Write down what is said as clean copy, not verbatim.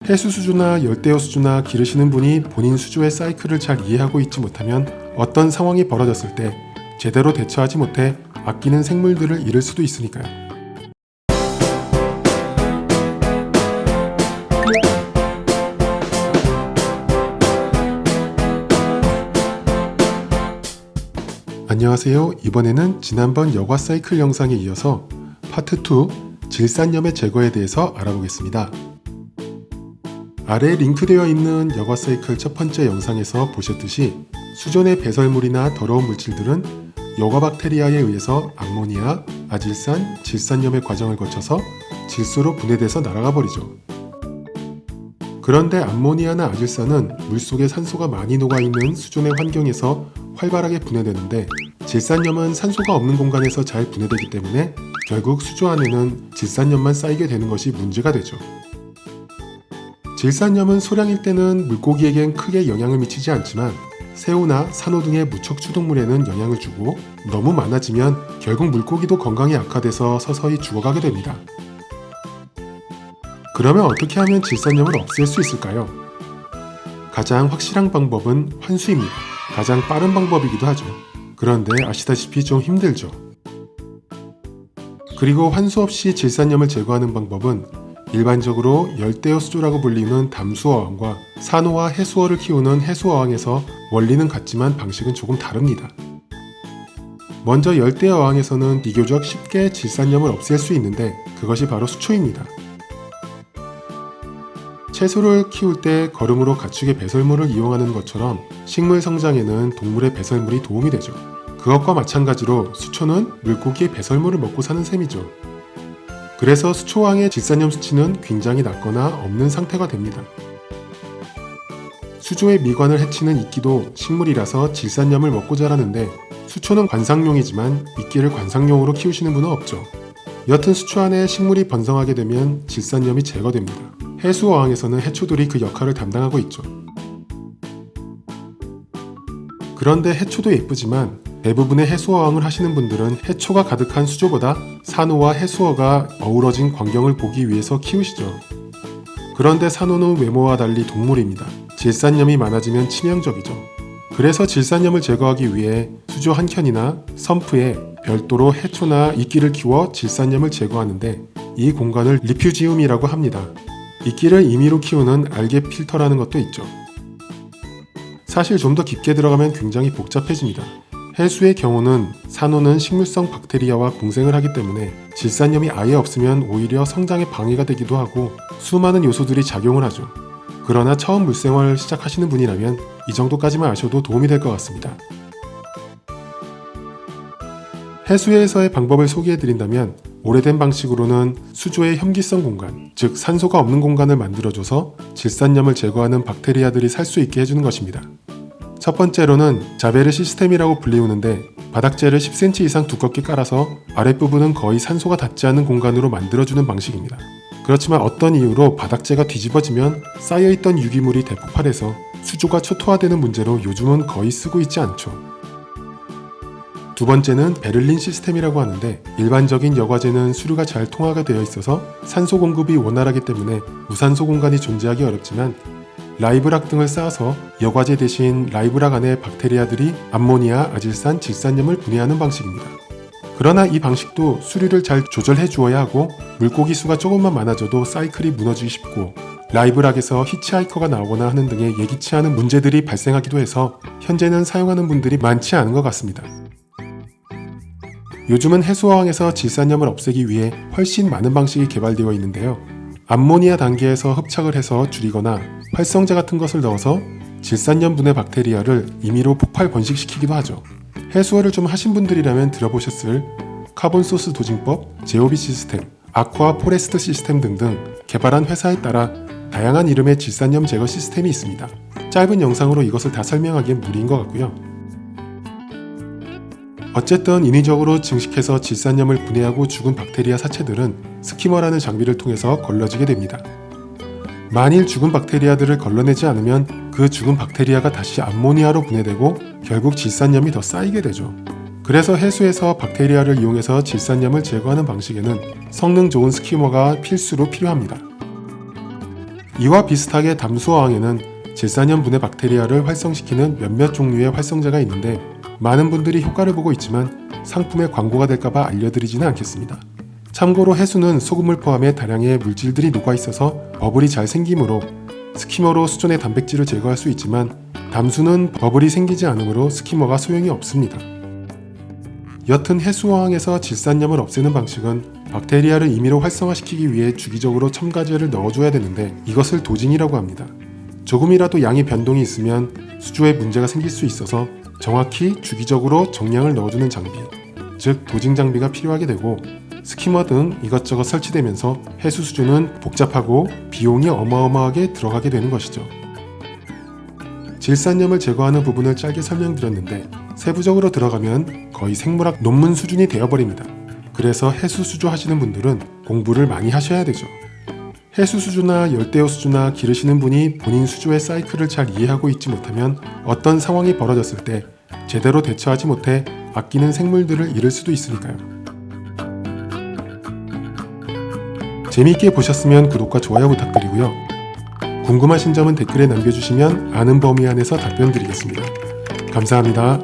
해수 수조나 열대어 수조나 기르시는 분이 본인 수조의 사이클을 잘 이해하고 있지 못하면 어떤 상황이 벌어졌을 때 제대로 대처하지 못해 아끼는 생물들을 잃을 수도 있으니까요. 안녕하세요. 이번에는 지난번 여과 사이클 영상에 이어서 파트 2 질산염의 제거에 대해서 알아보겠습니다. 아래에 링크되어 있는 여과 사이클 첫 번째 영상에서 보셨듯이 수조 내 배설물이나 더러운 물질들은 여과 박테리아에 의해서 암모니아, 아질산, 질산염의 과정을 거쳐서 질소로 분해돼서 날아가 버리죠. 그런데 암모니아나 아질산은 물속에 산소가 많이 녹아있는 수조 내 환경에서 활발하게 분해되는데 질산염은 산소가 없는 공간에서 잘 분해되기 때문에 결국 수조 안에는 질산염만 쌓이게 되는 것이 문제가 되죠. 질산염은 소량일 때는 물고기에겐 크게 영향을 미치지 않지만 새우나 산호 등의 무척 추동물에는 영향을 주고 너무 많아지면 결국 물고기도 건강이 악화돼서 서서히 죽어가게 됩니다. 그러면 어떻게 하면 질산염을 없앨 수 있을까요? 가장 확실한 방법은 환수입니다. 가장 빠른 방법이기도 하죠. 그런데 아시다시피 좀 힘들죠. 그리고 환수 없이 질산염을 제거하는 방법은 일반적으로 열대어 수조라고 불리는 담수어항과 산호와 해수어를 키우는 해수어항에서 원리는 같지만 방식은 조금 다릅니다. 먼저 열대어 어항에서는 비교적 쉽게 질산염을 없앨 수 있는데 그것이 바로 수초입니다. 채소를 키울 때 거름으로 가축의 배설물을 이용하는 것처럼 식물 성장에는 동물의 배설물이 도움이 되죠. 그것과 마찬가지로 수초는 물고기의 배설물을 먹고 사는 셈이죠. 그래서 수초왕의 질산염 수치는 굉장히 낮거나 없는 상태가 됩니다. 수조의 미관을 해치는 이끼도 식물이라서 질산염을 먹고 자라는데 수초는 관상용이지만 이끼를 관상용으로 키우시는 분은 없죠. 여튼 수초 안에 식물이 번성하게 되면 질산염이 제거됩니다. 해수어항에서는 해초들이 그 역할을 담당하고 있죠. 그런데 해초도 예쁘지만 대부분의 해수어항을 하시는 분들은 해초가 가득한 수조보다 산호와 해수어가 어우러진 광경을 보기 위해서 키우시죠. 그런데 산호는 외모와 달리 동물입니다. 질산염이 많아지면 치명적이죠. 그래서 질산염을 제거하기 위해 수조 한 켠이나 선프에 별도로 해초나 이끼를 키워 질산염을 제거하는데 이 공간을 리퓨지움이라고 합니다. 이끼를 임의로 키우는 알게 필터라는 것도 있죠. 사실 좀 더 깊게 들어가면 굉장히 복잡해집니다. 해수의 경우는 산호는 식물성 박테리아와 공생을 하기 때문에 질산염이 아예 없으면 오히려 성장에 방해가 되기도 하고 수많은 요소들이 작용을 하죠. 그러나 처음 물생활을 시작하시는 분이라면 이 정도까지만 아셔도 도움이 될 것 같습니다. 해수에서의 방법을 소개해드린다면 오래된 방식으로는 수조의 혐기성 공간, 즉 산소가 없는 공간을 만들어줘서 질산염을 제거하는 박테리아들이 살 수 있게 해주는 것입니다. 첫 번째로는 자베르 시스템이라고 불리우는데 바닥재를 10cm 이상 두껍게 깔아서 아랫부분은 거의 산소가 닿지 않는 공간으로 만들어주는 방식입니다. 그렇지만 어떤 이유로 바닥재가 뒤집어지면 쌓여있던 유기물이 대폭발해서 수조가 초토화되는 문제로 요즘은 거의 쓰고 있지 않죠. 두 번째는 베를린 시스템이라고 하는데 일반적인 여과제는 수류가 잘 통하게 되어 있어서 산소 공급이 원활하기 때문에 무산소 공간이 존재하기 어렵지만 라이브락 등을 쌓아서 여과제 대신 라이브락 안에 박테리아들이 암모니아, 아질산, 질산염을 분해하는 방식입니다. 그러나 이 방식도 수류를 잘 조절해 주어야 하고 물고기 수가 조금만 많아져도 사이클이 무너지기 쉽고 라이브락에서 히치하이커가 나오거나 하는 등의 예기치 않은 문제들이 발생하기도 해서 현재는 사용하는 분들이 많지 않은 것 같습니다. 요즘은 해수어항에서 질산염을 없애기 위해 훨씬 많은 방식이 개발되어 있는데요. 암모니아 단계에서 흡착을 해서 줄이거나 활성제 같은 것을 넣어서 질산염 분해 박테리아를 임의로 폭발 번식시키기도 하죠. 해수어를 좀 하신 분들이라면 들어보셨을 카본소스 도징법, 제오비 시스템, 아쿠아 포레스트 시스템 등등 개발한 회사에 따라 다양한 이름의 질산염 제거 시스템이 있습니다. 짧은 영상으로 이것을 다 설명하기엔 무리인 것 같고요. 어쨌든 인위적으로 증식해서 질산염을 분해하고 죽은 박테리아 사체들은 스키머라는 장비를 통해서 걸러지게 됩니다. 만일 죽은 박테리아들을 걸러내지 않으면 그 죽은 박테리아가 다시 암모니아로 분해되고 결국 질산염이 더 쌓이게 되죠. 그래서 해수에서 박테리아를 이용해서 질산염을 제거하는 방식에는 성능 좋은 스키머가 필수로 필요합니다. 이와 비슷하게 담수어항에는 질산염 분해 박테리아를 활성시키는 몇몇 종류의 활성제가 있는데 많은 분들이 효과를 보고 있지만 상품의 광고가 될까봐 알려드리지는 않겠습니다. 참고로 해수는 소금을 포함해 다량의 물질들이 녹아있어서 버블이 잘 생기므로 스키머로 수존의 단백질을 제거할 수 있지만 담수는 버블이 생기지 않으므로 스키머가 소용이 없습니다. 여튼 해수어항에서 질산염을 없애는 방식은 박테리아를 임의로 활성화시키기 위해 주기적으로 첨가제를 넣어줘야 되는데 이것을 도징이라고 합니다. 조금이라도 양의 변동이 있으면 수조에 문제가 생길 수 있어서 정확히 주기적으로 정량을 넣어주는 장비, 즉 도징 장비가 필요하게 되고 스키머 등 이것저것 설치되면서 해수 수조는 복잡하고 비용이 어마어마하게 들어가게 되는 것이죠. 질산염을 제거하는 부분을 짧게 설명드렸는데 세부적으로 들어가면 거의 생물학 논문 수준이 되어버립니다. 그래서 해수 수조 하시는 분들은 공부를 많이 하셔야 되죠. 해수 수조나 열대어 수조나 기르시는 분이 본인 수조의 사이클을 잘 이해하고 있지 못하면 어떤 상황이 벌어졌을 때 제대로 대처하지 못해 아끼는 생물들을 잃을 수도 있으니까요. 재미있게 보셨으면 구독과 좋아요 부탁드리고요. 궁금하신 점은 댓글에 남겨주시면 아는 범위 안에서 답변 드리겠습니다. 감사합니다.